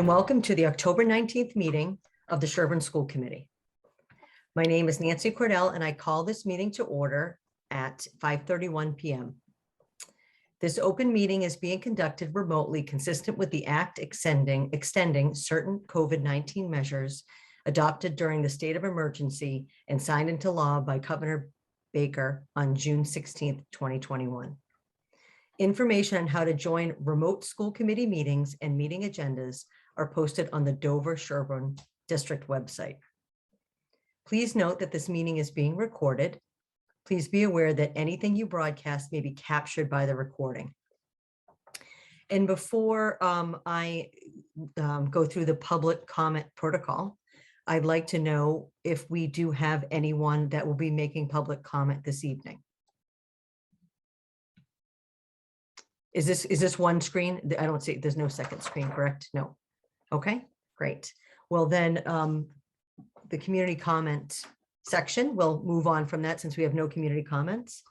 and welcome to the October 19th meeting of the Sherborn School Committee. My name is Nancy Cordell, and I call this meeting to order at 5:31 p.m. This open meeting is being conducted remotely, consistent with the Act extending certain COVID-19 measures adopted during the state of emergency and signed into law by Governor Baker on June 16th, 2021. Information on how to join remote school committee meetings and meeting agendas are posted on the Dover-Sherborn District website. Please note that this meeting is being recorded. Please be aware that anything you broadcast may be captured by the recording. And before I go through the public comment protocol, I'd like to know if we do have anyone that will be making public comment this evening. Is this one screen? I don't see, there's no second screen, correct? No. Okay, great. Well, then the community comment section, we'll move on from that since we have no community comments.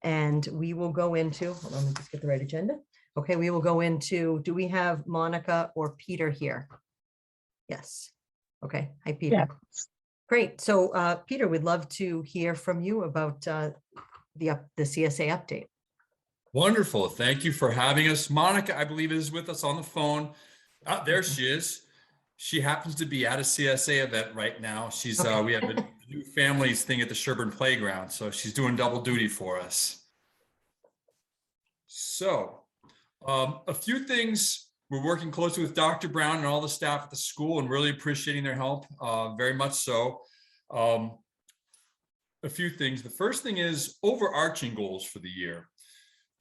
And we will go into, hold on, let me just get the right agenda. Okay, we will go into, do we have Monica or Peter here? Yes. Okay, hi, Peter. Yeah. Great. So Peter, we'd love to hear from you about the CSA update. Wonderful. Thank you for having us. Monica, I believe, is with us on the phone. There she is. She happens to be at a CSA event right now. She's okay. We have a new families thing at the Sherborn playground, so she's doing double duty for us. So a few things. We're working closely with Dr. Brown and all the staff at the school and really appreciating their help, very much so. A few things. The first thing is overarching goals for the year.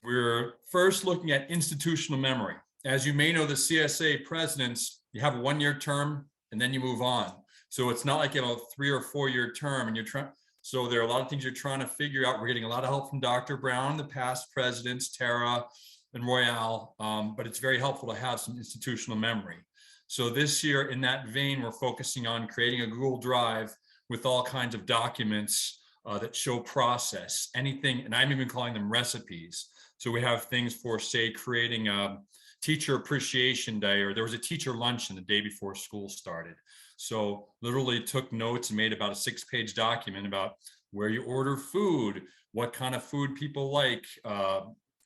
We're first looking at institutional memory. As you may know, the CSA presidents, you have a one-year term and then you move on. So it's not like you have a 3 or 4 year term and you're trying. So there are a lot of things you're trying to figure out. We're getting a lot of help from Dr. Brown, the past presidents, Tara and Royale, but it's very helpful to have some institutional memory. So this year, in that vein, we're focusing on creating a Google Drive with all kinds of documents that show process, anything, and I'm even calling them recipes. So we have things for, say, creating a teacher appreciation day, or there was a teacher luncheon the day before school started. So literally took notes and made about a 6-page document about where you order food, what kind of food people like,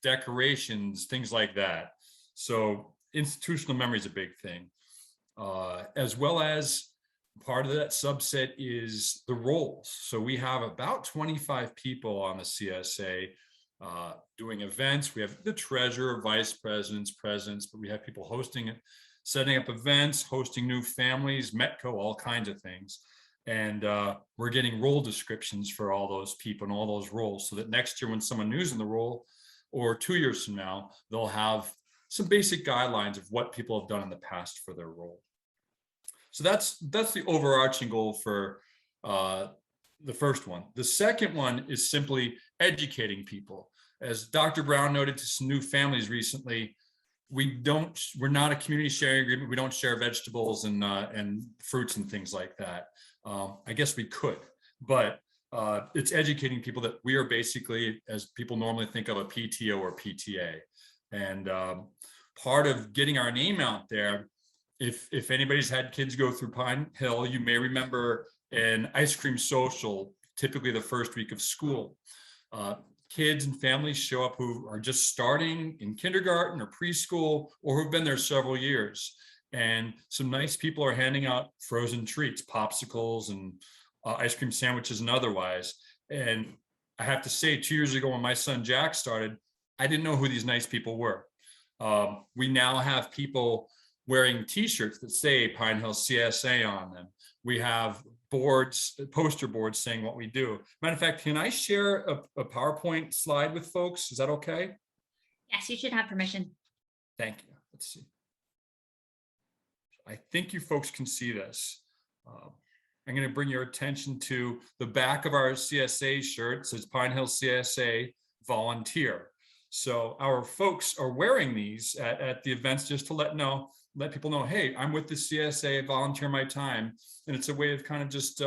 decorations, things like that. So institutional memory is a big thing, as well as part of that subset is the roles. So we have about 25 people on the CSA doing events. We have the treasurer, vice presidents, but we have people hosting it, setting up events, hosting new families, Metco, all kinds of things. And we're getting role descriptions for all those people and all those roles so that next year when someone new's in the role, or 2 years from now, they'll have some basic guidelines of what people have done in the past for their role. So that's the overarching goal for the first one. The second one is simply educating people. As Dr. Brown noted to some new families recently, we're not a community sharing agreement. We don't share vegetables and fruits and things like that. I guess we could, but it's educating people that we are basically, as people normally think of, a PTO or PTA. And part of getting our name out there, if anybody's had kids go through Pine Hill, you may remember an ice cream social, typically the first week of school. Kids and families show up who are just starting in kindergarten or preschool, or who've been there several years. And some nice people are handing out frozen treats, popsicles and ice cream sandwiches and otherwise. And I have to say, 2 years ago when my son Jack started, I didn't know who these nice people were. We now have people wearing t-shirts that say Pine Hill CSA on them. We have boards, poster boards saying what we do. Matter of fact, can I share a PowerPoint slide with folks? Is that okay? Yes, you should have permission. Thank you. Let's see. I think you folks can see this. I'm going to bring your attention to the back of our CSA shirt. It says Pine Hill CSA volunteer. So our folks are wearing these at the events just to let people know, hey, I'm with the CSA, volunteer my time. And it's a way of kind of just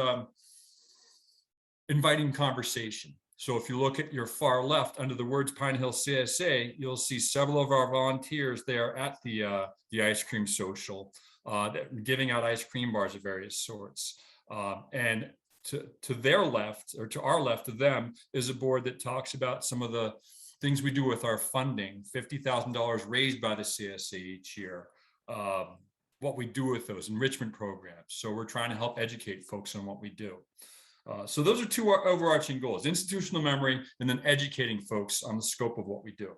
inviting conversation. So if you look at your far left under the words Pine Hill CSA, you'll see several of our volunteers there at the ice cream social. giving out ice cream bars of various sorts. And to their left, or to our left of them, is a board that talks about some of the things we do with our funding, $50,000 raised by the CSA each year, what we do with those enrichment programs. So we're trying to help educate folks on what we do. So those are two overarching goals: institutional memory, and then educating folks on the scope of what we do.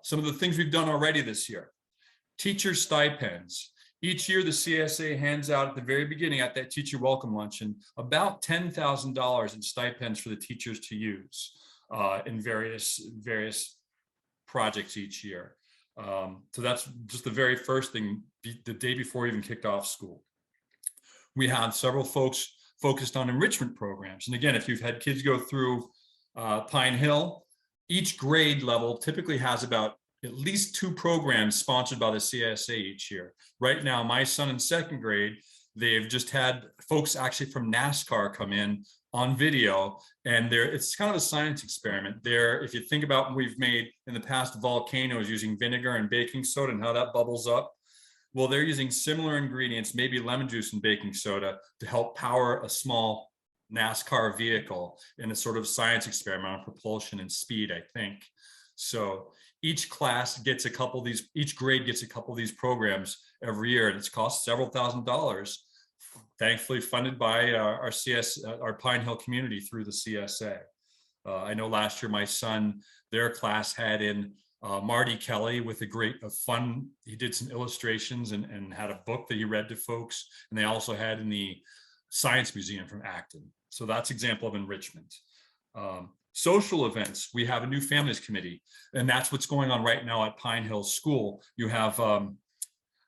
Some of the things we've done already this year: teacher stipends. Each year, the CSA hands out at the very beginning at that teacher welcome luncheon about $10,000 in stipends for the teachers to use in various projects each year. So that's just the very first thing, the day before we even kicked off school. We have several folks focused on enrichment programs. And again, if you've had kids go through Pine Hill, each grade level typically has about at least 2 programs sponsored by the CSA each year. Right now, my son in 2nd grade, they've just had folks actually from NASCAR come in on video, and it's kind of a science experiment. There, if you think about, we've made in the past volcanoes using vinegar and baking soda and how that bubbles up. Well, they're using similar ingredients, maybe lemon juice and baking soda, to help power a small NASCAR vehicle in a sort of science experiment on propulsion and speed, I think. So each class gets each grade gets a couple of these programs every year, and it's cost several $1,000s, thankfully funded by our Pine Hill community through the CSA. I know last year my son, their class had in Marty Kelly with a fun, he did some illustrations and had a book that he read to folks. And they also had in the Science Museum from Acton. So that's example of enrichment. Social events, we have a new families committee, and that's what's going on right now at Pine Hill School. You have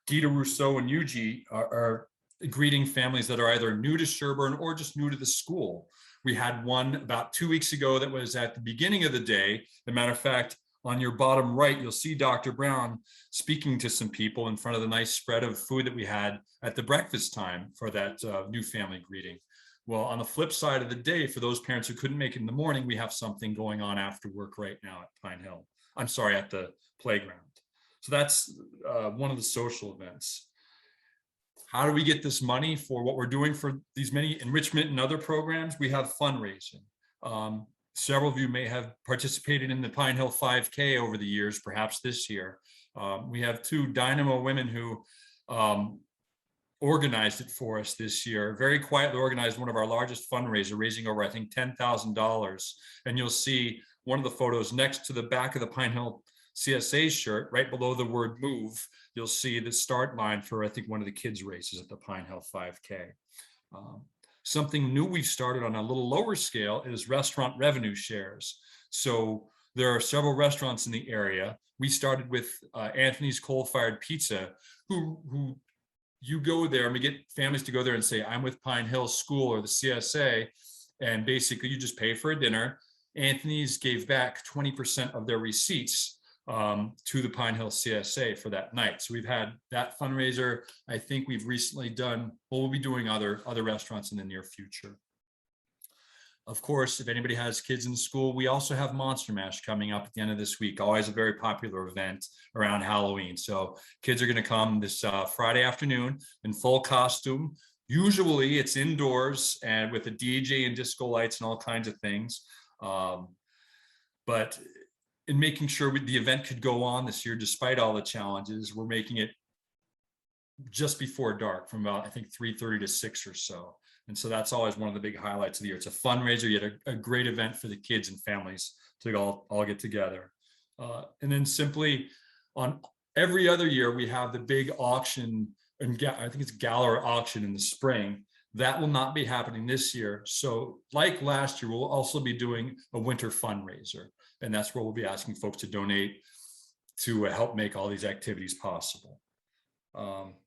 Gita Rousseau and Yuji are greeting families that are either new to Sherborn or just new to the school. We had one about 2 weeks ago that was at the beginning of the day. As a matter of fact, on your bottom right, you'll see Dr. Brown speaking to some people in front of the nice spread of food that we had at the breakfast time for that new family greeting. Well, on the flip side of the day, for those parents who couldn't make it in the morning, we have something going on after work right now at Pine Hill. I'm sorry, at the playground. So that's one of the social events. How do we get this money for what we're doing for these many enrichment and other programs? We have fundraising. Several of you may have participated in the Pine Hill 5K over the years, perhaps this year. We have 2 Dynamo women who organized it for us this year, very quietly organized one of our largest fundraiser, raising over, I think, $10,000. And you'll see one of the photos next to the back of the Pine Hill CSA shirt, right below the word move, you'll see the start line for, I think, one of the kids' races at the Pine Hill 5K. Something new we've started on a little lower scale is restaurant revenue shares. So there are several restaurants in the area. We started with Anthony's Coal-Fired Pizza, who you go there and we get families to go there and say, I'm with Pine Hill School or the CSA, and basically you just pay for a dinner. Anthony's gave back 20% of their receipts to the Pine Hill CSA for that night. So we've had that fundraiser. I think we've recently done, well, we'll be doing other restaurants in the near future. Of course, if anybody has kids in school, we also have Monster Mash coming up at the end of this week, always a very popular event around Halloween. So kids are going to come this Friday afternoon in full costume. Usually it's indoors and with a DJ and disco lights and all kinds of things. But in making sure the event could go on this year, despite all the challenges, we're making it just before dark from about, I think, 3:30 to 6 or so. And so that's always one of the big highlights of the year. It's a fundraiser, yet a great event for the kids and families to all get together. And then simply on every other year, we have the big auction, and I think it's gala or auction in the spring. That will not be happening this year. So like last year, we'll also be doing a winter fundraiser. And that's where we'll be asking folks to donate to help make all these activities possible.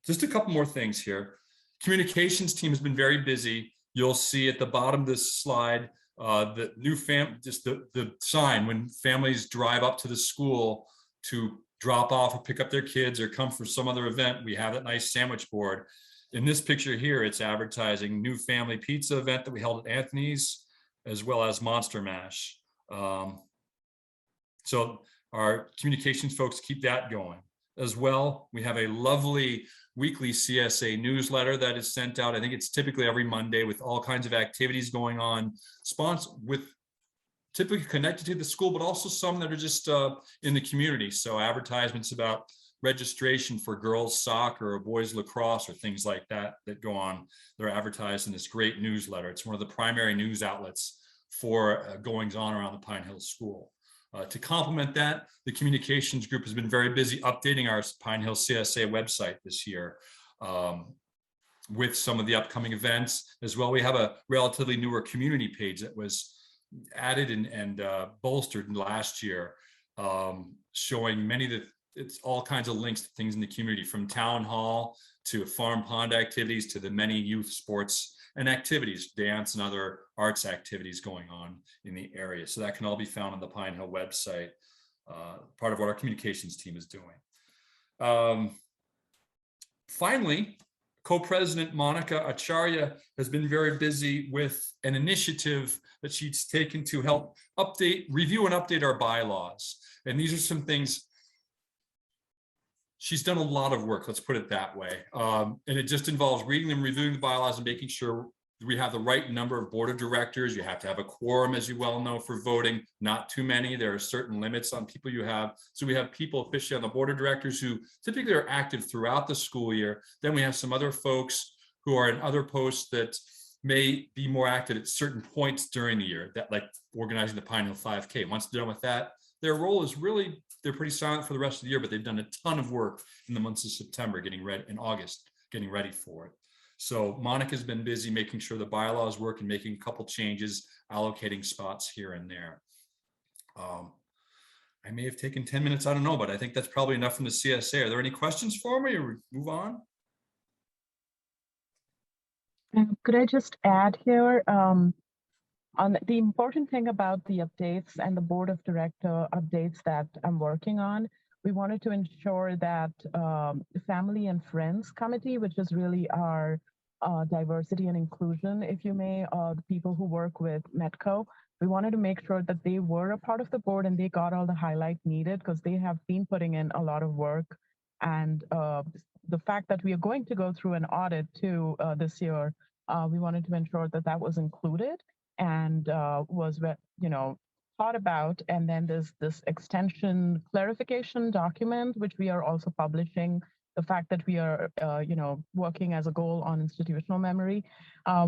Just a couple more things here. Communications team has been very busy. You'll see at the bottom of this slide, the new just the sign when families drive up to the school to drop off or pick up their kids or come for some other event. We have that nice sandwich board. In this picture here, it's advertising new family pizza event that we held at Anthony's, as well as Monster Mash. So our communications folks keep that going. As well, we have a lovely weekly CSA newsletter that is sent out. I think it's typically every Monday with all kinds of activities going on, typically connected to the school, but also some that are just in the community. So advertisements about registration for girls soccer or boys lacrosse or things like that go on. They're advertised in this great newsletter. It's one of the primary news outlets for goings on around the Pine Hill School. To complement that, the communications group has been very busy updating our Pine Hill CSA website this year with some of the upcoming events as well. We have a relatively newer community page that was added and bolstered last year, showing it's all kinds of links to things in the community, from town hall to farm pond activities to the many youth sports and activities, dance and other arts activities going on in the area. So that can all be found on the Pine Hill website, part of what our communications team is doing. Finally, Co-President Monica Acharya has been very busy with an initiative that she's taken to help review and update our bylaws. And these are some things, she's done a lot of work, let's put it that way. And it just involves reading them, reviewing the bylaws, and making sure we have the right number of board of directors. You have to have a quorum, as you well know, for voting, not too many. There are certain limits on people you have. So we have people officially on the board of directors who typically are active throughout the school year. Then we have some other folks who are in other posts that may be more active at certain points during the year, that like organizing the Pine Hill 5K. Once they're done with that, their role is really, they're pretty silent for the rest of the year, but they've done a ton of work in the months of September, getting ready in August, getting ready for it. So Monica's been busy making sure the bylaws work and making a couple changes, allocating spots here and there. I may have taken 10 minutes, I don't know, but I think that's probably enough from the CSA. Are there any questions for me, or we move on? Could I just add here, on the important thing about the updates and the board of director updates that I'm working on, we wanted to ensure that the family and friends committee, which is really our diversity and inclusion, if you may, the people who work with Metco, we wanted to make sure that they were a part of the board and they got all the highlight needed, because they have been putting in a lot of work. And the fact that we are going to go through an audit too this year, we wanted to ensure that that was included and was, thought about. And then there's this extension clarification document, which we are also publishing. The fact that we are, working as a goal on institutional memory.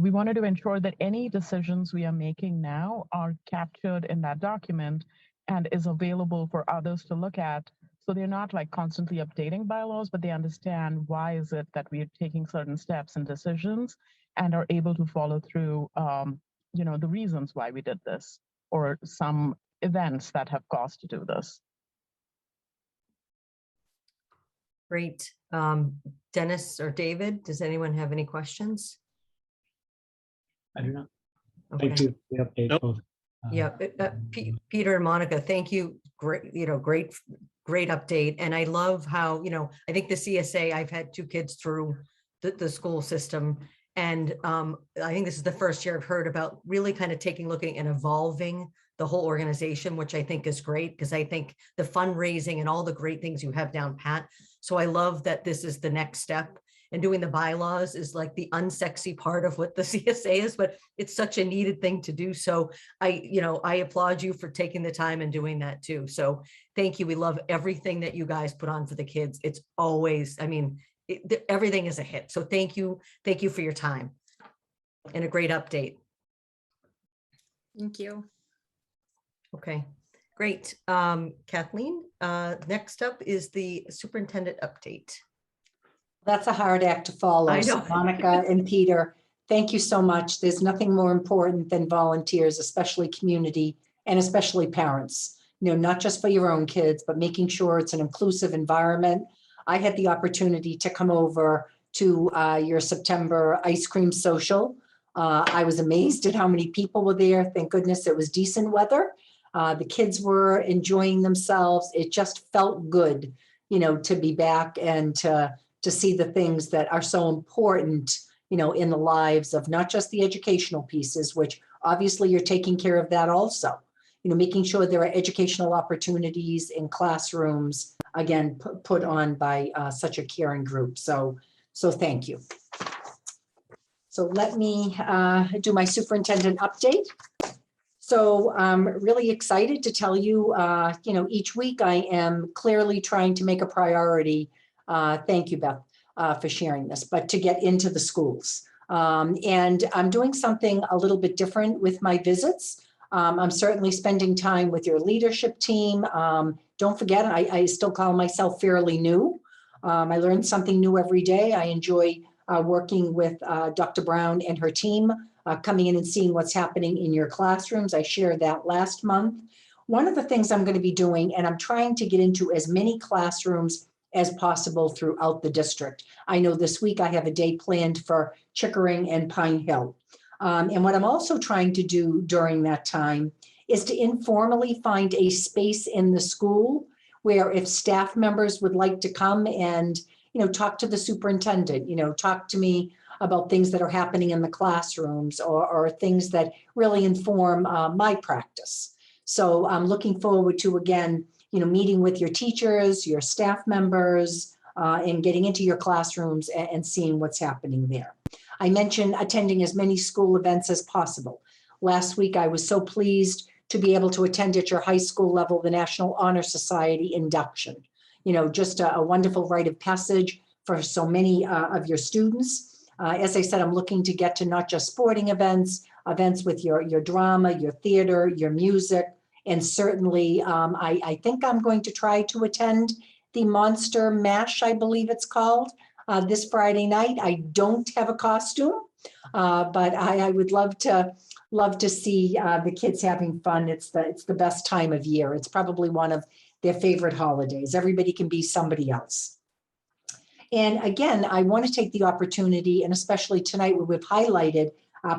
We wanted to ensure that any decisions we are making now are captured in that document and is available for others to look at. So they're not like constantly updating bylaws, but they understand why is it that we are taking certain steps and decisions and are able to follow through, the reasons why we did this, or some events that have caused to do this. Great. Dennis or David, does anyone have any questions? I do not. Okay. Thank you for the update. Nope. Both. Yeah, Peter and Monica, thank you. Great, great update. And I love how, I think the CSA, I've had 2 kids through the school system. And I think this is the first year I've heard about really kind of looking and evolving the whole organization, which I think is great, because I think the fundraising and all the great things you have down pat. So I love that this is the next step, and doing the bylaws is like the unsexy part of what the CSA is, but it's such a needed thing to do. So I applaud you for taking the time and doing that too. So thank you. We love everything that you guys put on for the kids. It's always, everything is a hit. So thank you. Thank you for your time and a great update. Thank you. Okay, great. Kathleen, next up is the superintendent update. That's a hard act to follow. I know. So Monica and Peter, thank you so much. There's nothing more important than volunteers, especially community and especially parents, not just for your own kids, but making sure it's an inclusive environment. I had the opportunity to come over to your September ice cream social. I was amazed at how many people were there. Thank goodness it was decent weather. The kids were enjoying themselves. It just felt good, to be back and to see the things that are so important, in the lives of not just the educational pieces, which obviously you're taking care of that also, making sure there are educational opportunities in classrooms, again, put on by such a caring group. So So thank you. So let me do my superintendent update. So I'm really excited to tell you, each week I am clearly trying to make a priority. Thank you, Beth, for sharing this, but to get into the schools. And I'm doing something a little bit different with my visits. I'm certainly spending time with your leadership team. Don't forget, I still call myself fairly new. I learn something new every day. I enjoy working with Dr. Brown and her team, coming in and seeing what's happening in your classrooms. I shared that last month. One of the things I'm going to be doing, and I'm trying to get into as many classrooms as possible throughout the district. I know this week I have a day planned for Chickering and Pine Hill. And what I'm also trying to do during that time is to informally find a space in the school where if staff members would like to come and, talk to the superintendent, talk to me about things that are happening in the classrooms or things that really inform my practice. So I'm looking forward to, again, meeting with your teachers, your staff members, and getting into your classrooms and seeing what's happening there. I mentioned attending as many school events as possible. Last week, I was so pleased to be able to attend at your high school level the National Honor Society induction. Just a wonderful rite of passage for so many of your students. As I said, I'm looking to get to not just sporting events with your drama, your theater, your music, and certainly I think I'm going to try to attend the Monster Mash, I believe it's called, this Friday night. I don't have a costume, but I would love to see the kids having fun. It's the best time of year. It's probably one of their favorite holidays. Everybody can be somebody else. And again, I want to take the opportunity, and especially tonight where we've highlighted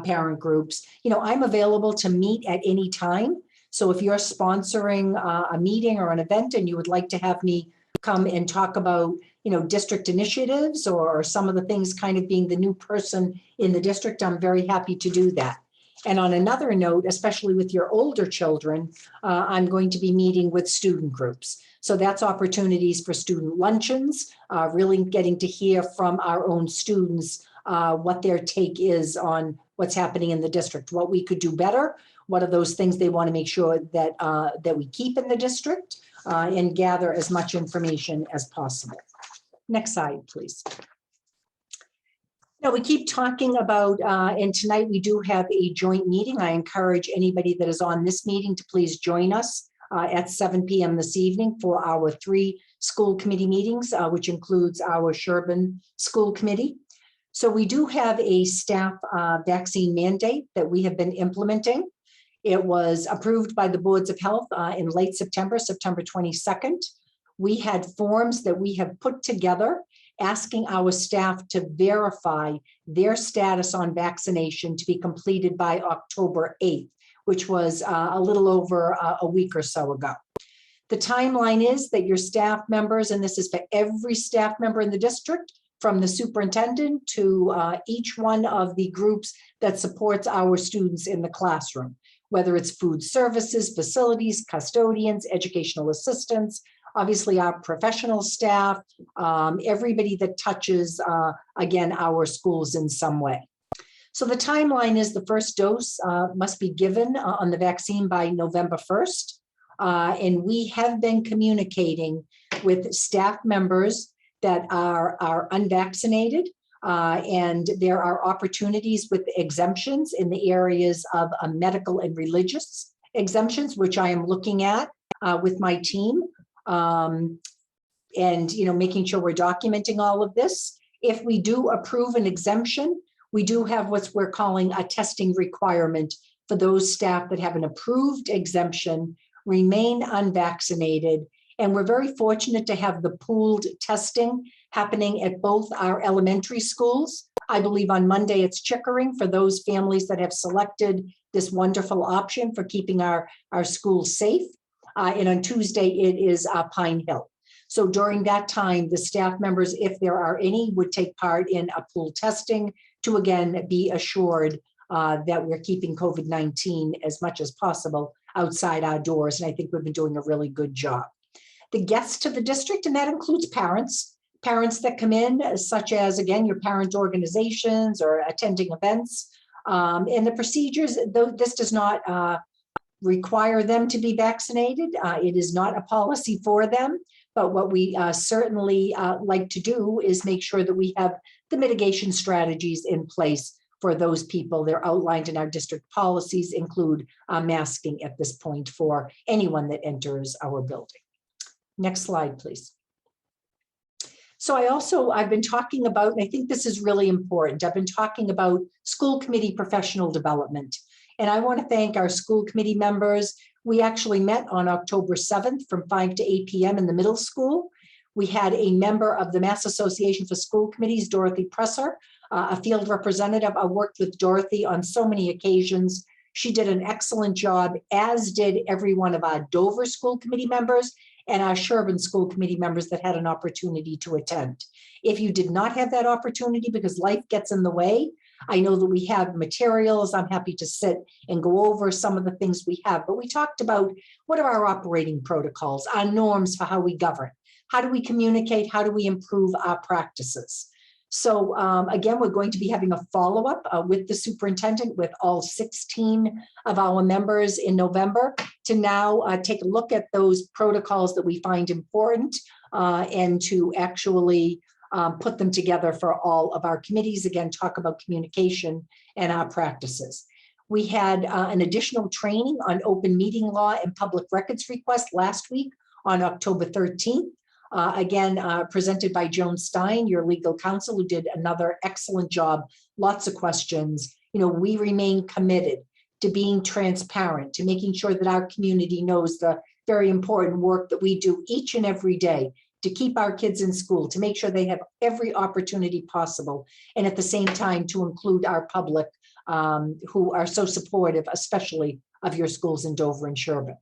parent groups, I'm available to meet at any time. So if you're sponsoring a meeting or an event and you would like to have me come and talk about, district initiatives or some of the things kind of being the new person in the district, I'm very happy to do that. And on another note, especially with your older children, I'm going to be meeting with student groups. So that's opportunities for student luncheons, really getting to hear from our own students what their take is on what's happening in the district, what we could do better, what are those things they want to make sure that that we keep in the district, and gather as much information as possible. Next slide, please. Now we keep talking about, and tonight we do have a joint meeting. I encourage anybody that is on this meeting to please join us at 7 p.m. this evening for our 3 school committee meetings, which includes our Sherborn School Committee. So we do have a staff vaccine mandate that we have been implementing. It was approved by the boards of health in late September 22nd. We had forms that we have put together asking our staff to verify their status on vaccination to be completed by October 8th, which was a little over a week or so ago. The timeline is that your staff members, and this is for every staff member in the district, from the superintendent to each one of the groups that supports our students in the classroom, whether it's food services, facilities, custodians, educational assistants, obviously our professional staff, everybody that touches, again, our schools in some way. So the timeline is the first dose must be given on the vaccine by November 1st. And we have been communicating with staff members that are unvaccinated. And there are opportunities with exemptions in the areas of medical and religious exemptions, which I am looking at with my team. And, making sure we're documenting all of this. If we do approve an exemption, we do have what we're calling a testing requirement for those staff that have an approved exemption, remain unvaccinated. And we're very fortunate to have the pooled testing happening at both our elementary schools. I believe on Monday it's Chickering for those families that have selected this wonderful option for keeping our schools safe. And on Tuesday, it is Pine Hill. So during that time, the staff members, if there are any, would take part in a pool testing to, again, be assured that we're keeping COVID-19 as much as possible outside our doors. And I think we've been doing a really good job. The guests to the district, and that includes parents. Parents that come in, such as, again, your parent organizations or attending events. And the procedures, though this does not require them to be vaccinated, it is not a policy for them. But what we certainly like to do is make sure that we have the mitigation strategies in place for those people. They're outlined in our district policies, include masking at this point for anyone that enters our building. Next slide, please. So I've been talking about, and I think this is really important, I've been talking about school committee professional development. And I want to thank our school committee members. We actually met on October 7th from 5 to 8 p.m. in the middle school. We had a member of the Mass Association for School Committees, Dorothy Presser, a field representative. I worked with Dorothy on so many occasions. She did an excellent job, as did every one of our Dover school committee members and our Sherborn school committee members that had an opportunity to attend. If you did not have that opportunity because life gets in the way, I know that we have materials. I'm happy to sit and go over some of the things we have, but we talked about what are our operating protocols, our norms for how we govern, how do we communicate, how do we improve our practices. So again, we're going to be having a follow-up with the superintendent with all 16 of our members in November to now take a look at those protocols that we find important and to actually put them together for all of our committees. Again, talk about communication and our practices. We had an additional training on open meeting law and public records request last week on October 13th. Again, presented by Joan Stein, your legal counsel, who did another excellent job. Lots of questions. You know, we remain committed to being transparent, to making sure that our community knows the very important work that we do each and every day to keep our kids in school, to make sure they have every opportunity possible, and at the same time to include our public who are so supportive, especially of your schools in Dover and Sherborn.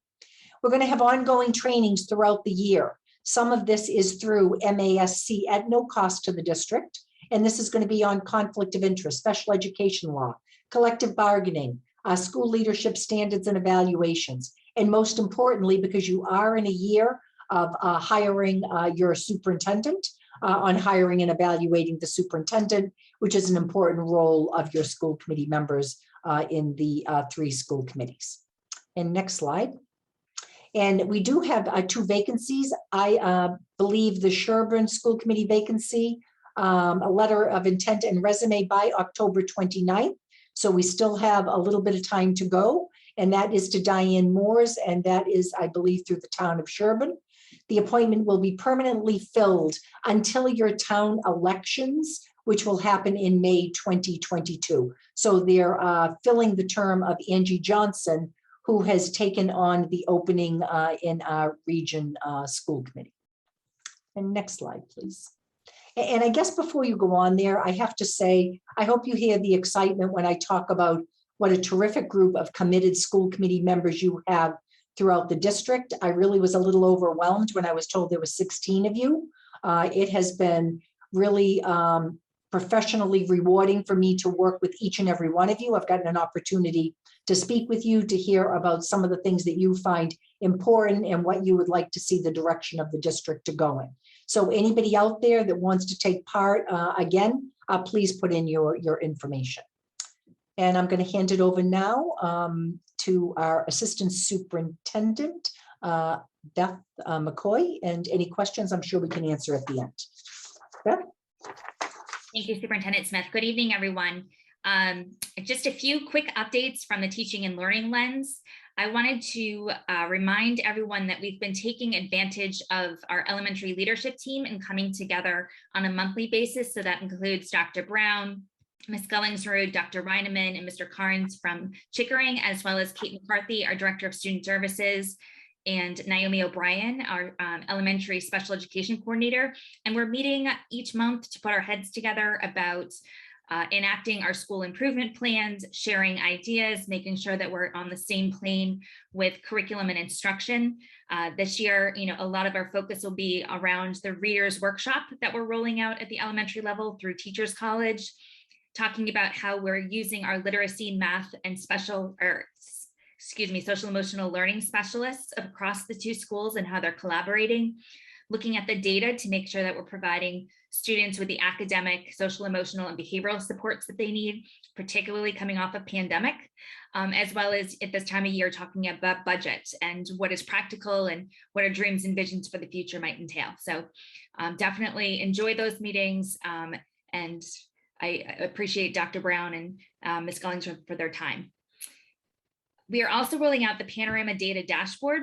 We're going to have ongoing trainings throughout the year. Some of this is through MASC at no cost to the district, and this is going to be on conflict of interest, special education law, collective bargaining, school leadership standards and evaluations, and most importantly, because you are in a year of hiring your superintendent, on hiring and evaluating the superintendent, which is an important role of your school committee members in the 3 school committees. And next slide. And we do have 2 vacancies. I believe the Sherborn School Committee vacancy, a letter of intent and resume by October 29th. So we still have a little bit of time to go. And that is to Diane Moores. And that is, I believe, through the town of Sherborn. The appointment will be permanently filled until your town elections, which will happen in May 2022. So they're filling the term of Angie Johnson, who has taken on the opening in our region school committee. And next slide, please. And I guess before you go on there, I have to say, I hope you hear the excitement when I talk about what a terrific group of committed school committee members you have throughout the district. I really was a little overwhelmed when I was told there were 16 of you. It has been really professionally rewarding for me to work with each and every one of you. I've gotten an opportunity to speak with you, to hear about some of the things that you find important and what you would like to see the direction of the district to go in. So anybody out there that wants to take part, again, please put in your information. And I'm going to hand it over now to our Assistant Superintendent, Beth McCoy, and any questions I'm sure we can answer at the end. Beth? Thank you, Superintendent Smith. Good evening, everyone. Just a few quick updates from the teaching and learning lens. I wanted to remind everyone that we've been taking advantage of our elementary leadership team and coming together on a monthly basis. So that includes Dr. Brown, Ms. Gullingsrud, Dr. Reineman, and Mr. Carnes from Chickering, as well as Kate McCarthy, our Director of Student Services, and Naomi O'Brien, our elementary special education coordinator. And we're meeting each month to put our heads together about enacting our school improvement plans, sharing ideas, making sure that we're on the same plane with curriculum and instruction. This year, a lot of our focus will be around the Readers Workshop that we're rolling out at the elementary level through Teachers College, talking about how we're using our literacy, math, and social emotional learning specialists across the 2 schools and how they're collaborating. looking at the data to make sure that we're providing students with the academic, social, emotional, and behavioral supports that they need, particularly coming off of pandemic, as well as at this time of year talking about budget and what is practical and what our dreams and visions for the future might entail. So definitely enjoy those meetings, and I appreciate Dr. Brown and Ms. Gullings for their time. We are also rolling out the Panorama Data Dashboard.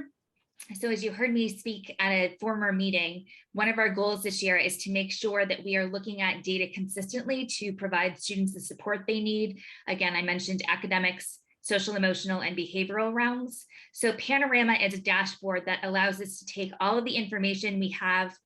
So as you heard me speak at a former meeting, one of our goals this year is to make sure that we are looking at data consistently to provide students the support they need. Again, I mentioned academics, social, emotional, and behavioral realms. So Panorama is a dashboard that allows us to take all of the information we have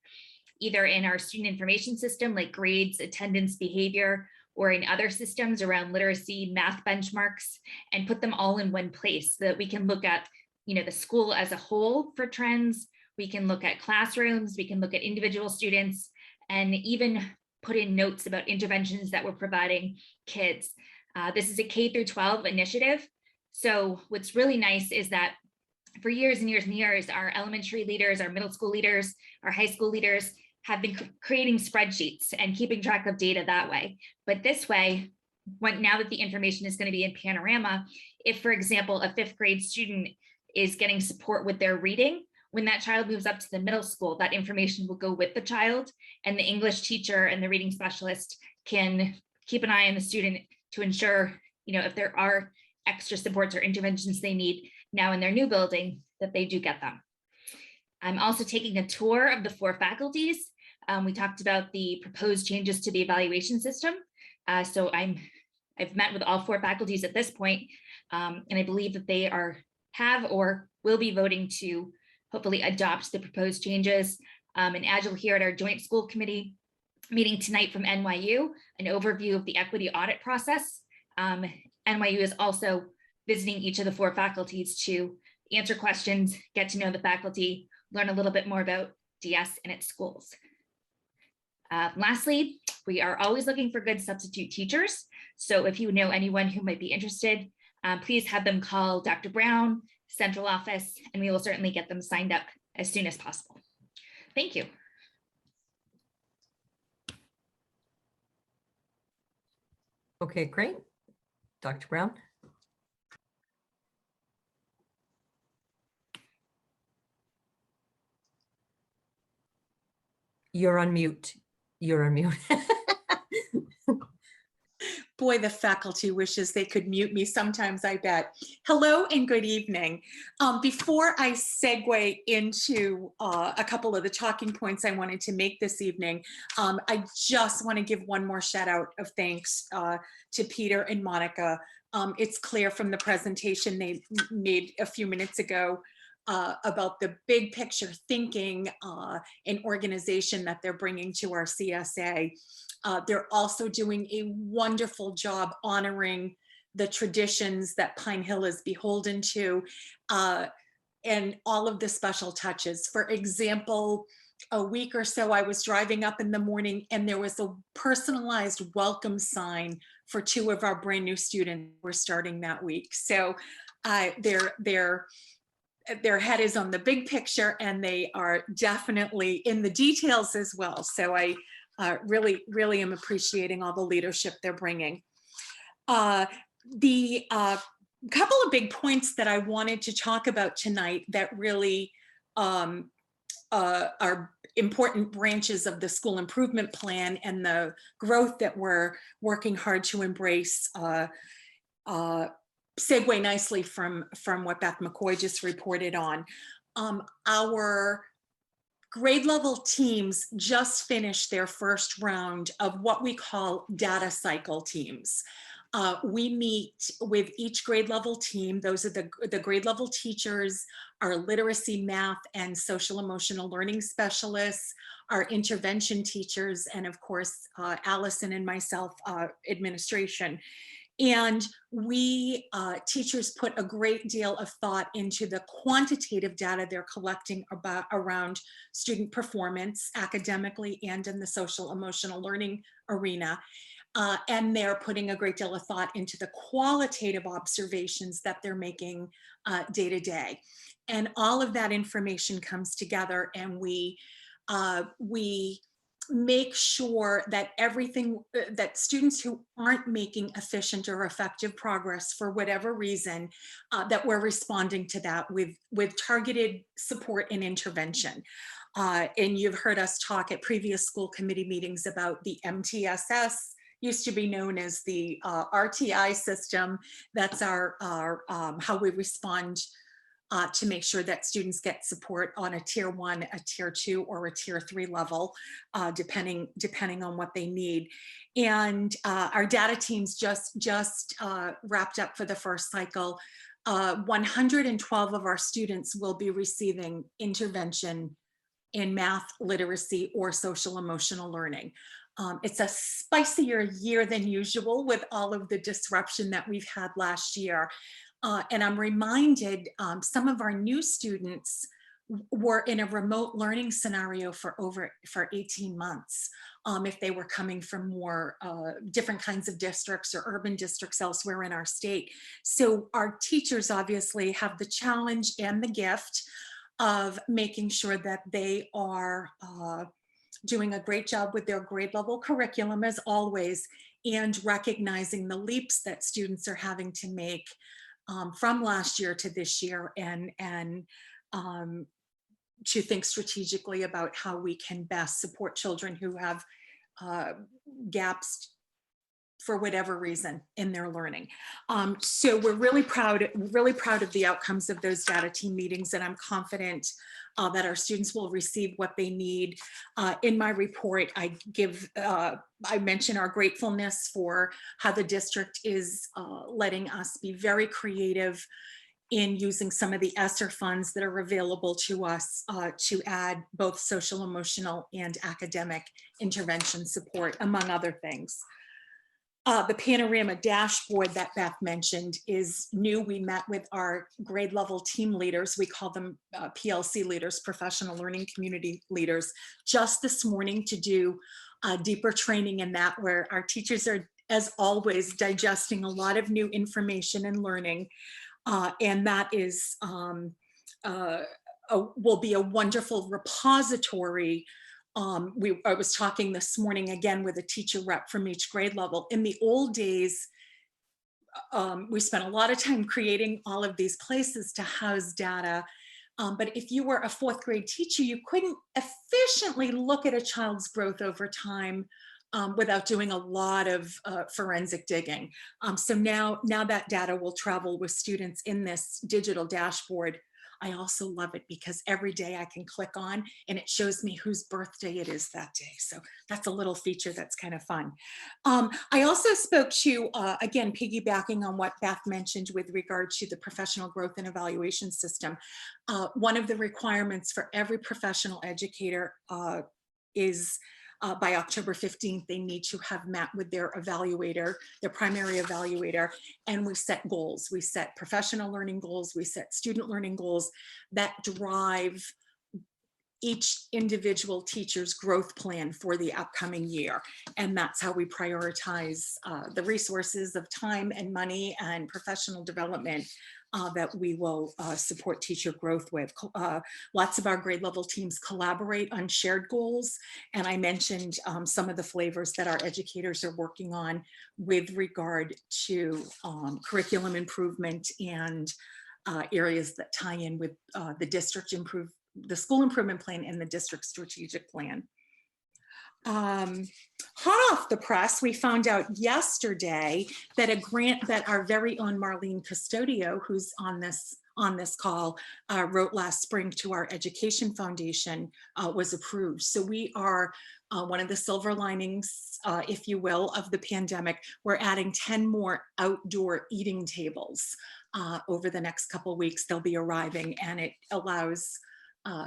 either in our student information system like grades, attendance, behavior, or in other systems around literacy, math benchmarks, and put them all in one place so that we can look at the school as a whole for trends. We can look at classrooms, we can look at individual students, and even put in notes about interventions that we're providing kids. This is a K through 12 initiative. So what's really nice is that for years and years and years, our elementary leaders, our middle school leaders, our high school leaders have been creating spreadsheets and keeping track of data that way. But this way, now that the information is going to be in Panorama, if, for example, a 5th grade student is getting support with their reading, when that child moves up to the middle school, that information will go with the child, and the English teacher and the reading specialist can keep an eye on the student to ensure, if there are extra supports or interventions they need now in their new building, that they do get them. I'm also taking a tour of the 4 faculties. We talked about the proposed changes to the evaluation system. So I've met with all 4 faculties at this point, and I believe that they have or will be voting to hopefully adopt the proposed changes. And as you'll hear at our joint school committee meeting tonight from NYU, an overview of the equity audit process. NYU is also visiting each of the 4 faculties to answer questions, get to know the faculty, learn a little bit more about DS and its schools. Lastly, we are always looking for good substitute teachers. So if you know anyone who might be interested, please have them call Dr. Brown, central office, and we will certainly get them signed up as soon as possible. Thank you. Okay, great. Dr. Brown. You're on mute. You're on mute. Boy, the faculty wishes they could mute me sometimes, I bet. Hello and good evening. Before I segue into a couple of the talking points I wanted to make this evening, I just want to give one more shout out of thanks to Peter and Monica. It's clear from the presentation they made a few minutes ago about the big picture thinking and organization that they're bringing to our CSA. They're also doing a wonderful job honoring the traditions that Pine Hill is beholden to, and all of the special touches. For example, a week or so I was driving up in the morning and there was a personalized welcome sign for 2 of our brand new students who were starting that week. So their head is on the big picture and they are definitely in the details as well. So I really am appreciating all the leadership they're bringing. The couple of big points that I wanted to talk about tonight that really are important branches of the school improvement plan and the growth that we're working hard to embrace segue nicely from what Beth McCoy just reported on. Our grade level teams just finished their first round of what we call data cycle teams. We meet with each grade level team. Those are the grade level teachers, our literacy, math, and social emotional learning specialists, our intervention teachers, and of course, Allison and myself, administration. And we teachers put a great deal of thought into the quantitative data they're collecting around student performance academically and in the social emotional learning arena. And they're putting a great deal of thought into the qualitative observations that they're making day to day. And all of that information comes together and we we make sure that everything, that students who aren't making efficient or effective progress for whatever reason, that we're responding to that with targeted support and intervention. And you've heard us talk at previous school committee meetings about the MTSS, used to be known as the RTI system. That's our how we respond to make sure that students get support on a tier 1, a tier 2, or a tier 3 level, depending on what they need. And our data teams just wrapped up for the first cycle. 112 of our students will be receiving intervention in math, literacy, or social emotional learning. It's a spicier year than usual with all of the disruption that we've had last year. And I'm reminded some of our new students were in a remote learning scenario for 18 months. If they were coming from more different kinds of districts or urban districts elsewhere in our state. So our teachers obviously have the challenge and the gift of making sure that they are doing a great job with their grade level curriculum as always, and recognizing the leaps that students are having to make from last year to this year, and to think strategically about how we can best support children who have gaps for whatever reason in their learning. So we're really proud of the outcomes of those data team meetings, and I'm confident that our students will receive what they need. In my report, I mention our gratefulness for how the district is letting us be very creative in using some of the ESSER funds that are available to us to add both social, emotional, and academic intervention support, among other things. The panorama dashboard that Beth mentioned is new. We met with our grade level team leaders. We call them PLC leaders, professional learning community leaders, just this morning to do deeper training in that, where our teachers are, as always, digesting a lot of new information and learning. And that is will be a wonderful repository. I was talking this morning again with a teacher rep from each grade level. In the old days, we spent a lot of time creating all of these places to house data. But if you were a 4th grade teacher, you couldn't efficiently look at a child's growth over time without doing a lot of forensic digging. So now that data will travel with students in this digital dashboard. I also love it because every day I can click on and it shows me whose birthday it is that day. So that's a little feature that's kind of fun. I also spoke to, again, piggybacking on what Beth mentioned with regard to the professional growth and evaluation system. One of the requirements for every professional educator is by October 15th, they need to have met with their evaluator, their primary evaluator, and we set goals. We set professional learning goals, we set student learning goals that drive each individual teacher's growth plan for the upcoming year. And that's how we prioritize the resources of time and money and professional development that we will support teacher growth with. Lots of our grade level teams collaborate on shared goals. And I mentioned some of the flavors that our educators are working on with regard to curriculum improvement and areas that tie in with the school improvement plan and the district strategic plan. Hot off the press, we found out yesterday that a grant that our very own Marlene Custodio, who's on this call, wrote last spring to our education foundation, was approved. So we are one of the silver linings, if you will, of the pandemic. We're adding 10 more outdoor eating tables over the next couple of weeks. They'll be arriving, and it allows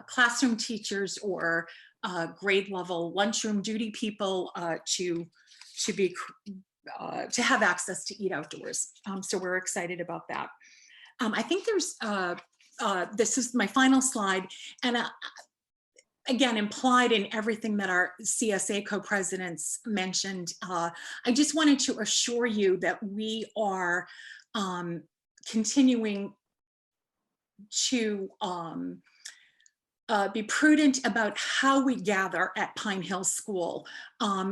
classroom teachers or grade level lunchroom duty people to have access to eat outdoors. So we're excited about that. I think there's, this is my final slide, and again, implied in everything that our CSA co-presidents mentioned. I just wanted to assure you that we are continuing to be prudent about how we gather at Pine Hill School,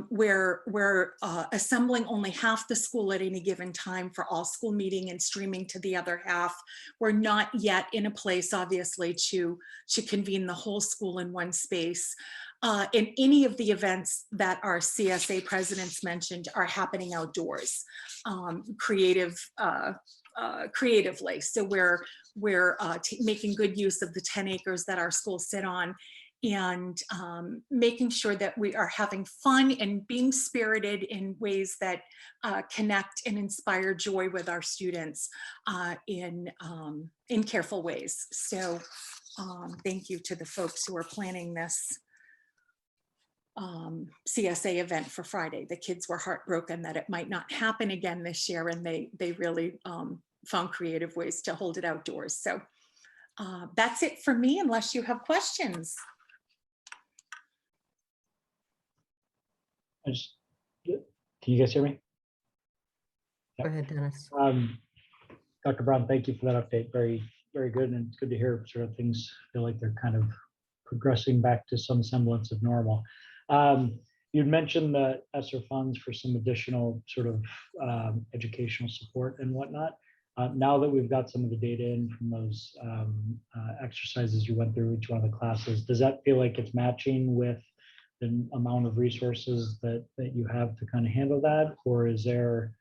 where we're assembling only half the school at any given time for all school meeting and streaming to the other half. We're not yet in a place, obviously, to convene the whole school in one space. And any of the events that our CSA presidents mentioned are happening outdoors, creatively. So we're making good use of the 10 acres that our schools sit on, and making sure that we are having fun and being spirited in ways that connect and inspire joy with our students in careful ways. So thank you to the folks who are planning this CSA event for Friday. The kids were heartbroken that it might not happen again this year, and they really found creative ways to hold it outdoors. So that's it for me, unless you have questions. Can you guys hear me? Go ahead, Dennis. Dr. Brown, thank you for that update. Very, very good. And it's good to hear sort of things feel like they're kind of progressing back to some semblance of normal. You'd mentioned the ESSER funds for some additional sort of educational support and whatnot. Now that we've got some of the data in from those exercises you went through each one of the classes, does that feel like it's matching with the amount of resources that you have to kind of handle that? Or are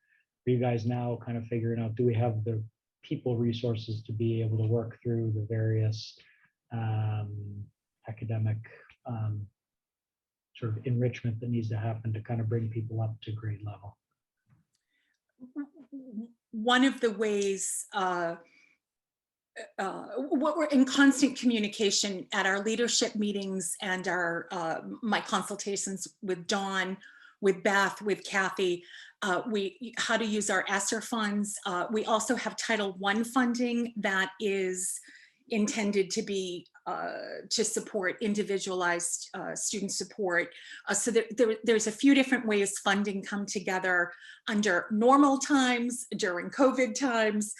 you guys now kind of figuring out, do we have the people resources to be able to work through the various academic sort of enrichment that needs to happen to kind of bring people up to grade level? One of the ways what we're in constant communication at our leadership meetings and our my consultations with Dawn, with Beth, with Kathy, how to use our ESSER funds. We also have Title I funding that is intended to be to support individualized student support. So there's a few different ways funding come together under normal times, during COVID times.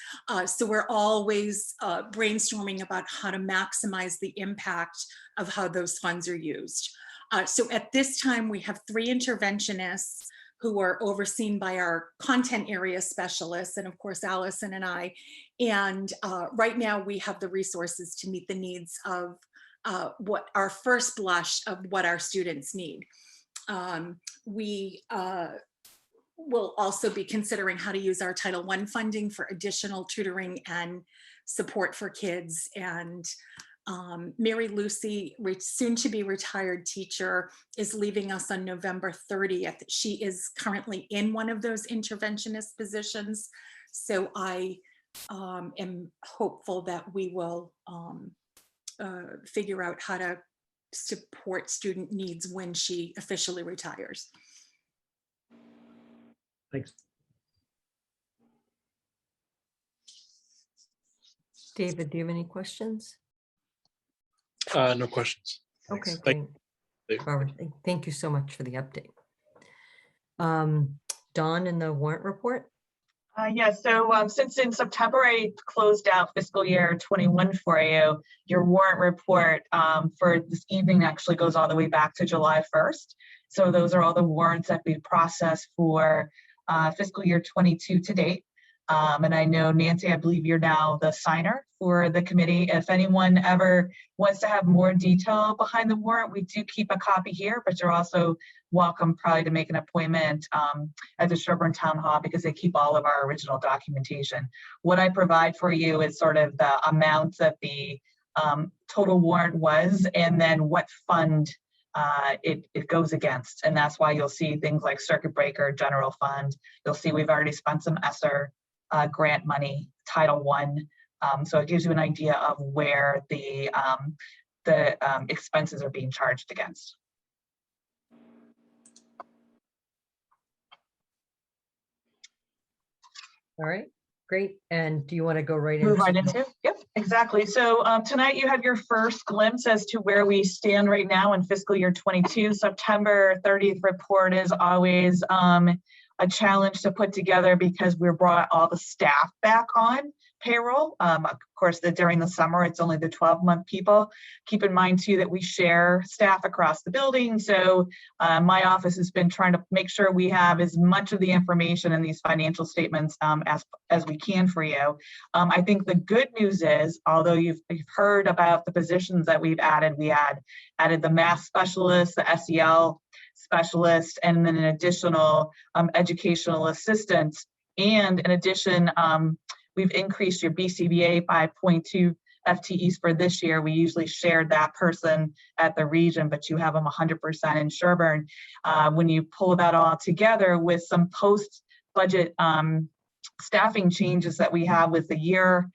So we're always brainstorming about how to maximize the impact of how those funds are used. So at this time, we have 3 interventionists who are overseen by our content area specialists, and of course, Allison and I. And right now we have the resources to meet the needs of what our first blush of what our students need. We will also be considering how to use our Title I funding for additional tutoring and support for kids. And Mary Lucy, soon to be retired teacher, is leaving us on November 30th. She is currently in one of those interventionist positions. So I am hopeful that we will figure out how to support student needs when she officially retires. Thanks. David, do you have any questions? No questions. Okay, Thanks. great. Barbara, thank you so much for the update. Dawn, in the warrant report? Yes, so since in September I closed out fiscal year 21 for you, your warrant report for this evening actually goes all the way back to July 1st. So those are all the warrants that we processed for fiscal year 22 to date. And I know, Nancy, I believe you're now the signer for the committee. If anyone ever wants to have more detail behind the warrant, we do keep a copy here, but you're also welcome probably to make an appointment at the Sherborn Town Hall, because they keep all of our original documentation. What I provide for you is sort of the amount that the total warrant was, and then what fund it goes against. And that's why you'll see things like circuit breaker, general fund. You'll see we've already spent some ESSER grant money, Title I. So it gives you an idea of where the expenses are being charged against. All right, great. And do you want to go right Move right into? Yep, exactly. So tonight you have your first glimpse as to where we stand right now in fiscal year 22. September 30th report is always a challenge to put together because we brought all the staff back on payroll. Of course, during the summer, it's only the 12-month people. Keep in mind too that we share staff across the building. So my office has been trying to make sure we have as much of the information in these financial statements as we can for you. I think the good news is, although you've heard about the positions that we've added, we added the math specialist, the SEL specialist, and then an additional educational assistant. And in addition, we've increased your BCBA by 0.2 FTEs for this year. We usually shared that person at the region, but you have them 100% in Sherborn. When you pull that all together with some post-budget staffing changes that we have with the year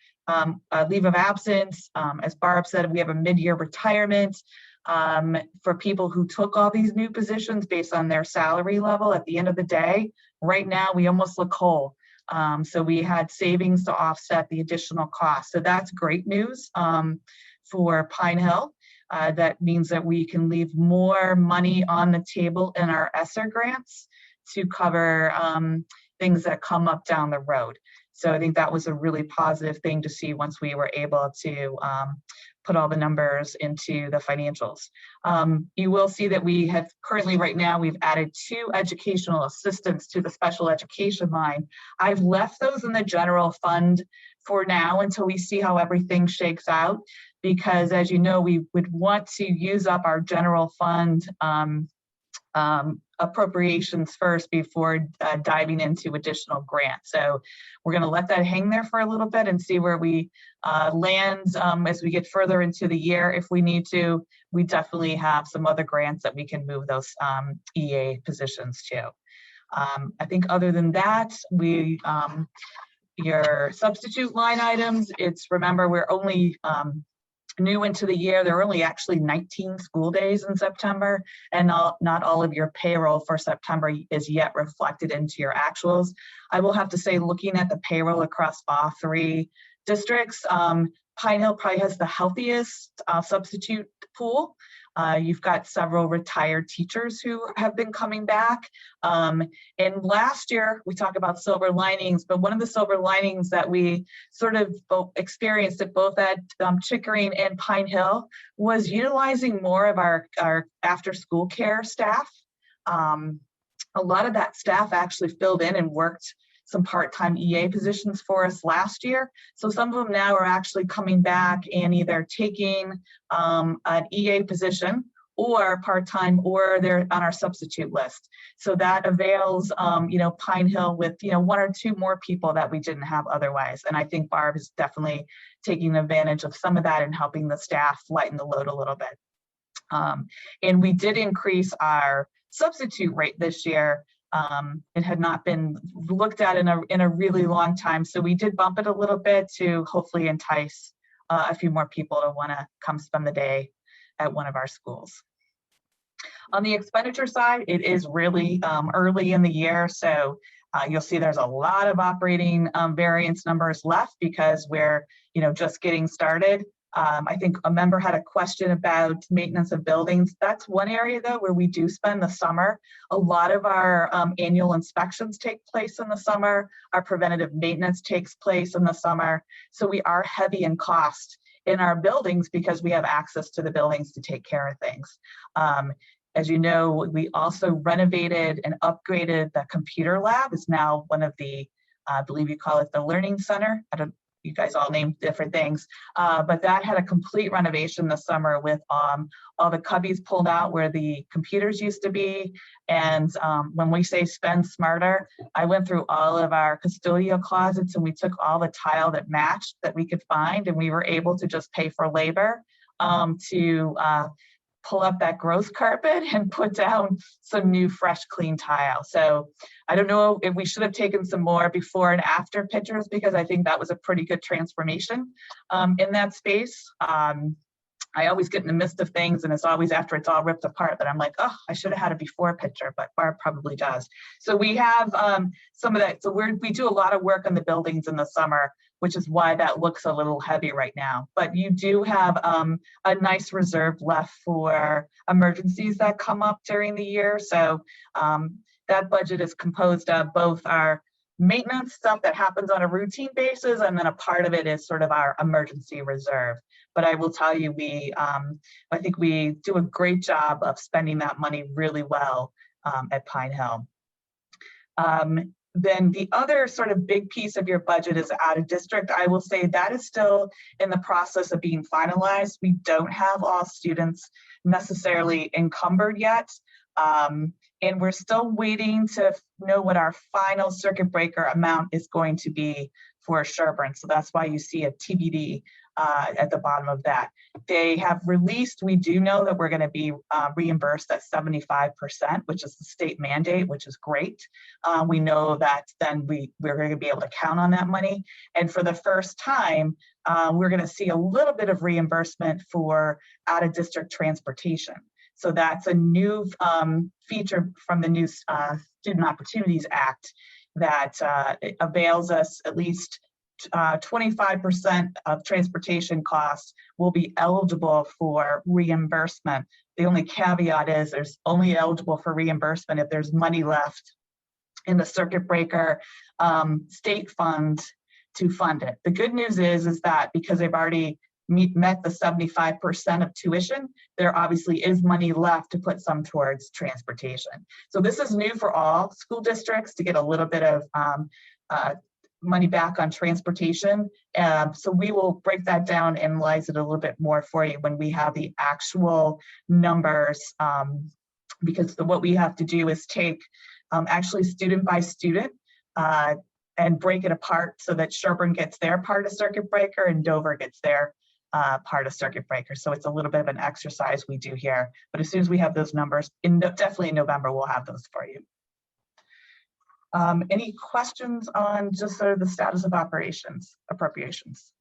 leave of absence, as Barb said, we have a mid-year retirement for people who took all these new positions based on their salary level. At the end of the day, right now, we almost look whole. So we had savings to offset the additional cost. So that's great news for Pine Hill. That means that we can leave more money on the table in our ESSER grants to cover things that come up down the road. So I think that was a really positive thing to see once we were able to put all the numbers into the financials. You will see that we have currently right now, we've added 2 educational assistants to the special education line. I've left those in the general fund for now until we see how everything shakes out, because as you know, we would want to use up our general fund appropriations first before diving into additional grants. So we're going to let that hang there for a little bit and see where we land as we get further into the year. If we need to, we definitely have some other grants that we can move those EA positions to. I think other than that, your substitute line items, remember, we're only new into the year. There are only actually 19 school days in September, and not all of your payroll for September is yet reflected into your actuals. I will have to say, looking at the payroll across all 3 districts, Pine Hill probably has the healthiest substitute pool. You've got several retired teachers who have been coming back. And last year, we talk about silver linings, but one of the silver linings that we sort of experienced at both at Chickering and Pine Hill was utilizing more of our after-school care staff. A lot of that staff actually filled in and worked some part-time EA positions for us last year. So some of them now are actually coming back and either taking an EA position or part-time, or they're on our substitute list. So that avails, Pine Hill with, 1 or 2 more people that we didn't have otherwise. And I think Barb is definitely taking advantage of some of that and helping the staff lighten the load a little bit. And we did increase our substitute rate this year. It had not been looked at in a really long time. So we did bump it a little bit to hopefully entice a few more people to want to come spend the day at one of our schools. On the expenditure side, it is really early in the year. So you'll see there's a lot of operating variance numbers left because we're just getting started. I think a member had a question about maintenance of buildings. That's one area though where we do spend the summer. A lot of our annual inspections take place in the summer. Our preventative maintenance takes place in the summer. So we are heavy in cost in our buildings because we have access to the buildings to take care of things. As you know, we also renovated and upgraded the computer lab. It's now one of the, I believe you call it the Learning Center. You guys all named different things, but that had a complete renovation this summer with all the cubbies pulled out where the computers used to be. And when we say spend smarter, I went through all of our custodial closets and we took all the tile that matched that we could find, and we were able to just pay for labor to pull up that growth carpet and put down some new, fresh, clean tile. So I don't know if we should have taken some more before and after pictures, because I think that was a pretty good transformation in that space. I always get in the midst of things, and it's always after it's all ripped apart that I'm like, oh, I should have had a before picture, but Barb probably does. So we have some of that. So we do a lot of work on the buildings in the summer, which is why that looks a little heavy right now. But you do have a nice reserve left for emergencies that come up during the year. So that budget is composed of both our maintenance stuff that happens on a routine basis, and then a part of it is sort of our emergency reserve. But I will tell you, I think we do a great job of spending that money really well at Pine Hill. Then the other sort of big piece of your budget is out of district. I will say that is still in the process of being finalized. We don't have all students necessarily encumbered yet. And we're still waiting to know what our final circuit breaker amount is going to be for Sherborn. So that's why you see a TBD at the bottom of that. They have released, we do know that we're going to be reimbursed at 75%, which is the state mandate, which is great. We know that then we're going to be able to count on that money. And for the first time, we're going to see a little bit of reimbursement for out-of-district transportation. So that's a new feature from the new Student Opportunities Act that avails us at least 25% of transportation costs will be eligible for reimbursement. The only caveat is there's only eligible for reimbursement if there's money left in the circuit breaker state fund to fund it. The good news is that because they've already met the 75% of tuition, there obviously is money left to put some towards transportation. So this is new for all school districts to get a little bit of money back on transportation. So we will break that down, analyze it a little bit more for you when we have the actual numbers, because what we have to do is take actually student by student and break it apart so that Sherborn gets their part of circuit breaker and Dover gets their part of circuit breaker. So it's a little bit of an exercise we do here, but as soon as we have those numbers, definitely in November, we'll have those for you. Any questions on just sort of the status of appropriations?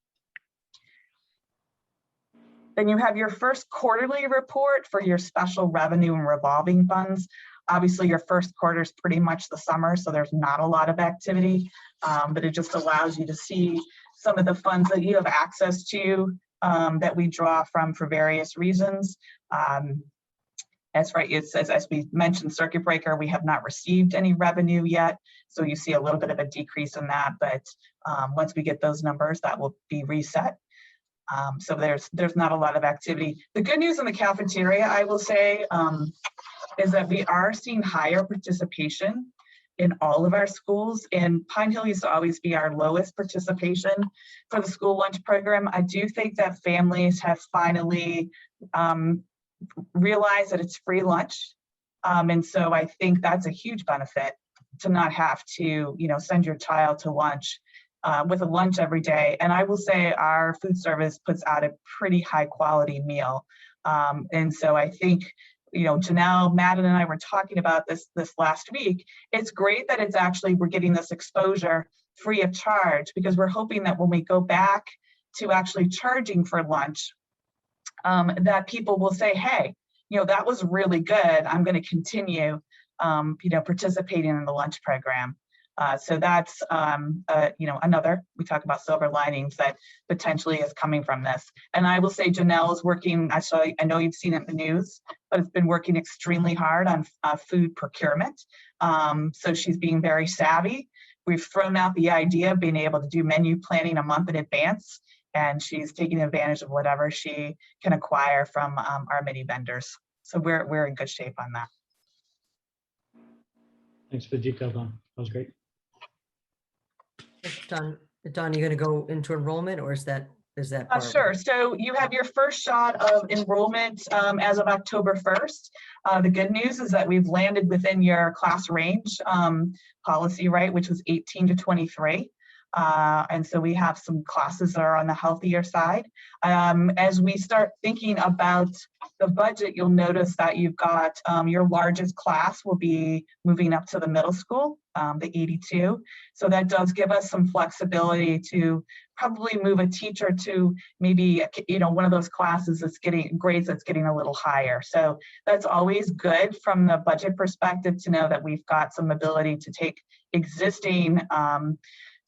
Then you have your first quarterly report for your special revenue and revolving funds. Obviously, your first quarter is pretty much the summer, so there's not a lot of activity, but it just allows you to see some of the funds that you have access to that we draw from for various reasons. That's right, it says, as we mentioned, circuit breaker, we have not received any revenue yet. So you see a little bit of a decrease in that, but once we get those numbers, that will be reset. So there's not a lot of activity. The good news in the cafeteria, I will say, is that we are seeing higher participation in all of our schools. And Pine Hill used to always be our lowest participation for the school lunch program. I do think that families have finally realize that it's free lunch. And so I think that's a huge benefit to not have to, send your child to lunch with a lunch every day. And I will say our food service puts out a pretty high quality meal. And so I think, Janelle, Madden, and I were talking about this last week. It's great that we're getting this exposure free of charge, because we're hoping that when we go back to actually charging for lunch, that people will say, hey, that was really good. I'm going to continue, participating in the lunch program. So that's, another, we talk about silver linings that potentially is coming from this. And I will say Janelle is working, I know you've seen it in the news, but it's been working extremely hard on food procurement. So she's being very savvy. We've thrown out the idea of being able to do menu planning a month in advance, and she's taking advantage of whatever she can acquire from our mini vendors. So we're in good shape on that. Thanks for the detail, Don. That was great. Don, you're going to go into enrollment, or is that part? Sure. So you have your first shot of enrollment as of October 1st. The good news is that we've landed within your class range policy, right, which was 18 to 23. And so we have some classes that are on the healthier side. As we start thinking about the budget, you'll notice that you've got your largest class will be moving up to the middle school, the 82. So that does give us some flexibility to probably move a teacher to maybe, one of those classes that's getting grades that's getting a little higher. So that's always good from the budget perspective to know that we've got some ability to take existing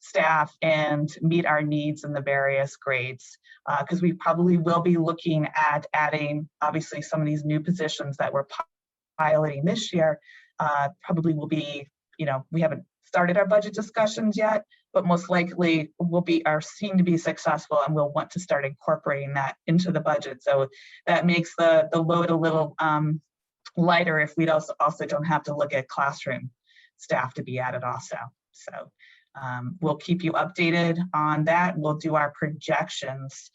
staff and meet our needs in the various grades, because we probably will be looking at adding, obviously, some of these new positions that we're piloting this year. Probably will be, we haven't started our budget discussions yet, but most likely are seen to be successful, and we'll want to start incorporating that into the budget. So that makes the load a little lighter if we also don't have to look at classroom staff to be added also. So we'll keep you updated on that. We'll do our projections